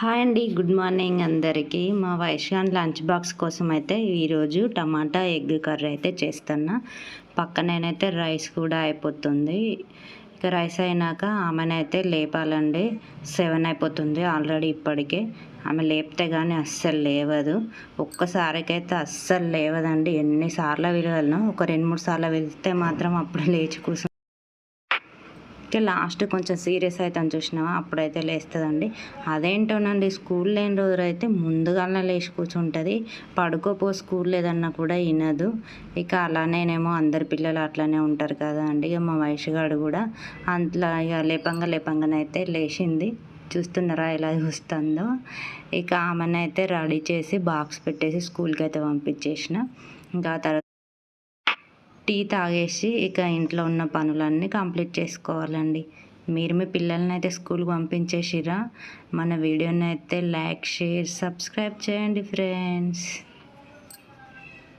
Hi అండి, good morning అందరికీ. మా వైశాన్ లంచ్ బాక్స్ కోసం అయితే ఈరోజు టమాటా ఎగ్ కర్రీ అయితే చేస్తున్నా. పక్కనేనైతే రైస్ కూడా అయిపోతుంది. ఇక రైస్ అయినాక ఆమెనైతే లేపాలండి. 7 అయిపోతుంది ఆల్రెడీ ఇప్పటికే. ఆమె లేపితే కానీ అస్సలు లేవదు. ఒక్కసారికైతే అస్సలు లేవదండి. ఎన్నిసార్లు విలవలను, ఒక 2-3 సార్లు వెళ్తే మాత్రం అప్పుడు లేచి కూర్చుంటుంది. లాస్ట్ కొంచెం సీరియస్ అవుతాను చూసినావా, అప్పుడైతే లేస్తుందండి. అదేంటోనండి, స్కూల్ లేని రోజులైతే ముందుగానే లేచి కూర్చుంటుంది. పడుకోపో స్కూల్ లేదన్నా కూడా వినదు. ఇక అలానేనేమో అందరి పిల్లలు అట్లనే ఉంటారు కదా అండి. ఇక మా వయసుగాడు కూడా అంతలా ఇక లేపంగానైతే లేచింది. చూస్తున్నారా ఎలా చూస్తుందో. ఇక ఆమెనైతే రెడీ చేసి బాక్స్ పెట్టేసి స్కూల్కి అయితే పంపించేసిన. ఇంకా తర్వాత టీ తాగేసి ఇక ఇంట్లో ఉన్న పనులన్నీ కంప్లీట్ చేసుకోవాలండి. మీరు మీ పిల్లల్ని అయితే స్కూల్కి పంపించేసిరా? మన వీడియోని అయితే లైక్, షేర్, సబ్స్క్రైబ్ చేయండి ఫ్రెండ్స్.